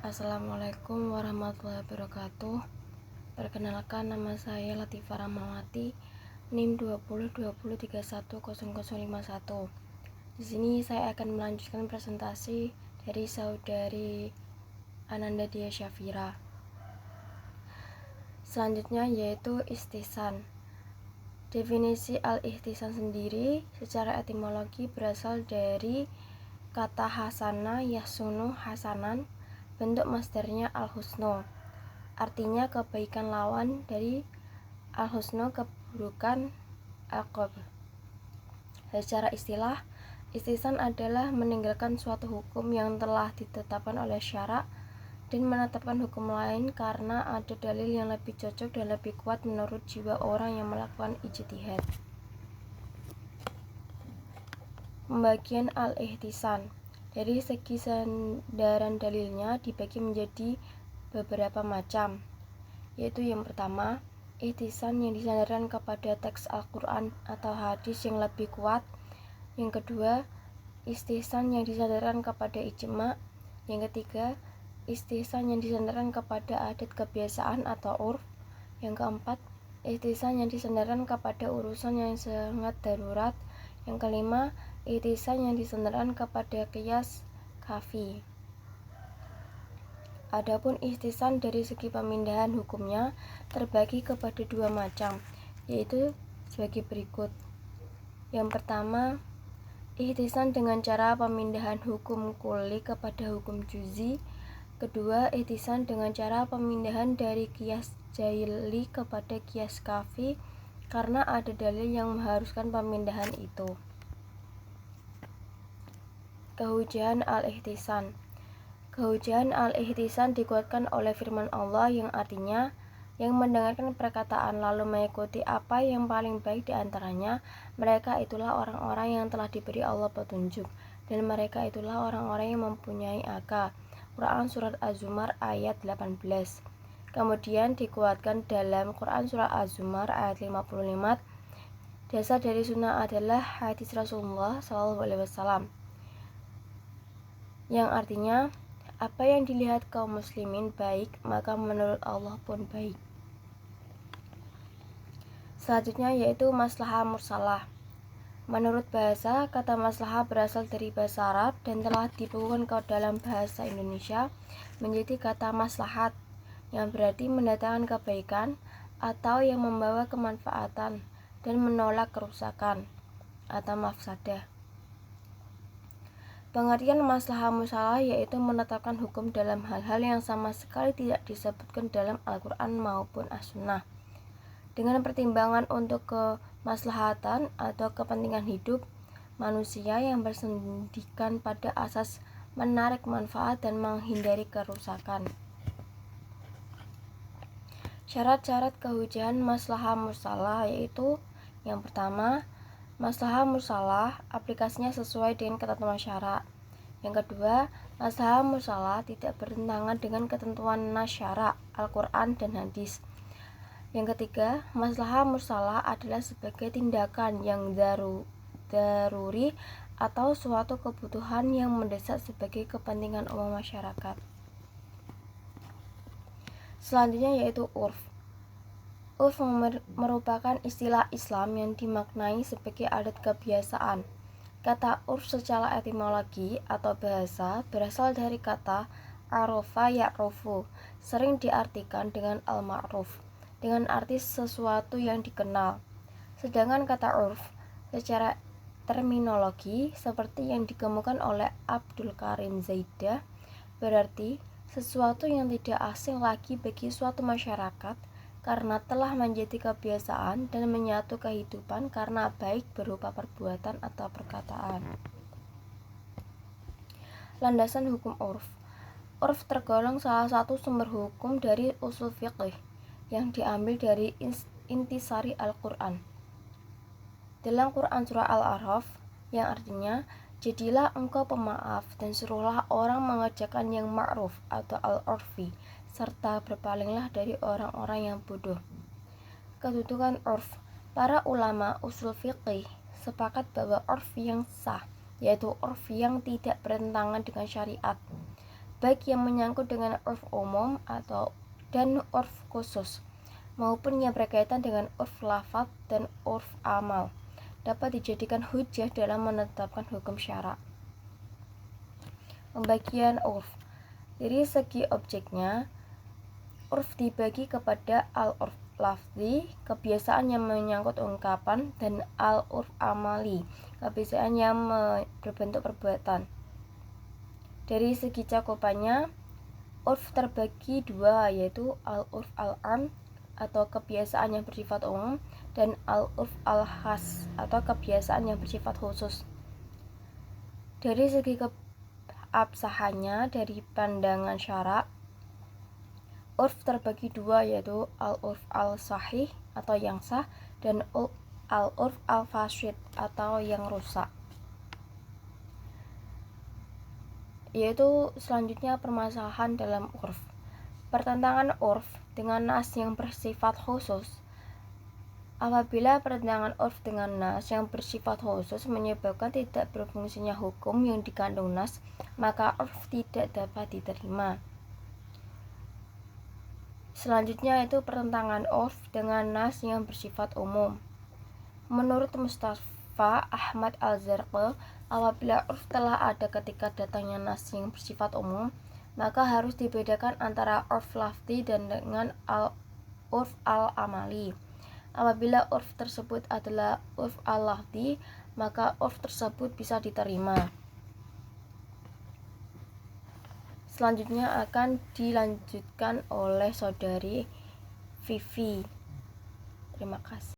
Assalamualaikum warahmatullahi wabarakatuh. Perkenalkan, nama saya Latifah Rahmawati, NIM 202020310051. Di sini saya akan melanjutkan presentasi dari saudari Ananda Dia Syafira. Selanjutnya yaitu ihtisan. Definisi al-ihtisan sendiri secara etimologi berasal dari kata hasana yahsunu hasanan, bentuk masdarnya al-husnu, artinya kebaikan lawan dari al-husnu, keburukan aqab. Secara istilah, ihtisan adalah meninggalkan suatu hukum yang telah ditetapkan oleh syarak dan menetapkan hukum lain karena ada dalil yang lebih cocok dan lebih kuat menurut jiwa orang yang melakukan ijtihad. Pembagian al-ihtisan dari segi sandaran dalilnya dibagi menjadi beberapa macam, yaitu yang pertama, ihtisan yang disandarkan kepada teks Al-Quran atau hadis yang lebih kuat. Yang kedua, ihtisan yang disandarkan kepada ijma'. Yang ketiga, ihtisan yang disandarkan kepada adat kebiasaan atau urf. Yang keempat, ihtisan yang disandarkan kepada urusan yang sangat darurat. Yang kelima, ihtisan yang disandarkan kepada qiyas kafi. Adapun ihtisan dari segi pemindahan hukumnya terbagi kepada dua macam, yaitu sebagai berikut. Yang pertama, ihtisan dengan cara pemindahan hukum kulli kepada hukum juzi. Kedua, ihtisan dengan cara pemindahan dari qiyas jaili kepada qiyas kafi karena ada dalil yang mengharuskan pemindahan itu. Kehujahan al-ihtisan. Kehujahan al-ihtisan dikuatkan oleh firman Allah yang artinya, yang mendengarkan perkataan lalu mengikuti apa yang paling baik di antaranya, mereka itulah orang-orang yang telah diberi Allah petunjuk, dan mereka itulah orang-orang yang mempunyai akal. Quran Surat Az-Zumar ayat 18. Kemudian dikuatkan dalam Quran Surat Az-Zumar ayat 55, dasar dari sunnah adalah hadis Rasulullah SAW, yang artinya, apa yang dilihat kaum muslimin baik, maka menurut Allah pun baik. Selanjutnya yaitu maslahah mursalah. Menurut bahasa, kata maslahah berasal dari bahasa Arab dan telah dibukukan ke dalam bahasa Indonesia menjadi kata maslahat, yang berarti mendatangkan kebaikan atau yang membawa kemanfaatan dan menolak kerusakan atau mafsadah. Pengertian maslahah mursalah yaitu menetapkan hukum dalam hal-hal yang sama sekali tidak disebutkan dalam Al-Quran maupun As-Sunnah, dengan pertimbangan untuk kemaslahatan atau kepentingan hidup manusia yang bersendikan pada asas menarik manfaat dan menghindari kerusakan. Syarat-syarat kehujahan maslahah mursalah yaitu yang pertama, maslahah mursalah aplikasinya sesuai dengan ketentuan syarak. Yang kedua, maslahah mursalah tidak bertentangan dengan ketentuan nas syarak, Al-Quran dan hadis. Yang ketiga, maslahah mursalah adalah sebagai tindakan yang daruri atau suatu kebutuhan yang mendesak sebagai kepentingan umum masyarakat. Selanjutnya yaitu urf. Urf merupakan istilah Islam yang dimaknai sebagai adat kebiasaan. Kata urf secara etimologi atau bahasa berasal dari kata arofa ya'rufu, sering diartikan dengan al-ma'ruf, dengan arti sesuatu yang dikenal. Sedangkan kata urf secara terminologi seperti yang dikemukakan oleh Abdul Karim Zaidah berarti sesuatu yang tidak asing lagi bagi suatu masyarakat karena telah menjadi kebiasaan dan menyatu kehidupan karena baik berupa perbuatan atau perkataan. Landasan hukum urf. Urf tergolong salah satu sumber hukum dari usul fiqih yang diambil dari intisari Al-Quran. Dalam Quran Surah Al-A'raf, yang artinya, jadilah engkau pemaaf dan suruhlah orang mengerjakan yang ma'ruf atau al-urfi, serta berpalinglah dari orang-orang yang bodoh. Kedudukan urf. Para ulama usul fiqih sepakat bahwa urf yang sah, yaitu urf yang tidak bertentangan dengan syariat, baik yang menyangkut dengan urf umum dan urf khusus, maupun yang berkaitan dengan urf lafaz dan urf amal, dapat dijadikan hujjah dalam menetapkan hukum syara'. Pembagian urf. Dari segi objeknya, urf dibagi kepada al-urf lafzi, kebiasaan yang menyangkut ungkapan, dan al-urf amali, kebiasaan yang berbentuk perbuatan. Dari segi cakupannya, urf terbagi dua, yaitu al-urf al-am atau kebiasaan yang bersifat umum, dan al-urf al-khas atau kebiasaan yang bersifat khusus. Dari segi keabsahannya, dari pandangan syara', urf terbagi dua, yaitu al-urf al-sahih atau yang sah, dan al-urf al-fasid atau yang rusak. Yaitu selanjutnya permasalahan dalam urf. Pertentangan urf dengan nas yang bersifat khusus. Apabila pertentangan urf dengan nas yang bersifat khusus menyebabkan tidak berfungsinya hukum yang dikandung nas, maka urf tidak dapat diterima. Selanjutnya itu pertentangan urf dengan nas yang bersifat umum. Menurut Mustafa Ahmad Al-Zarqi, apabila urf telah ada ketika datangnya nas yang bersifat umum, maka harus dibedakan antara urf lafzi dan dengan urf al-amali. Apabila urf tersebut adalah urf al-lafzi, maka urf tersebut bisa diterima. Selanjutnya akan dilanjutkan oleh saudari Vivi. Terima kasih.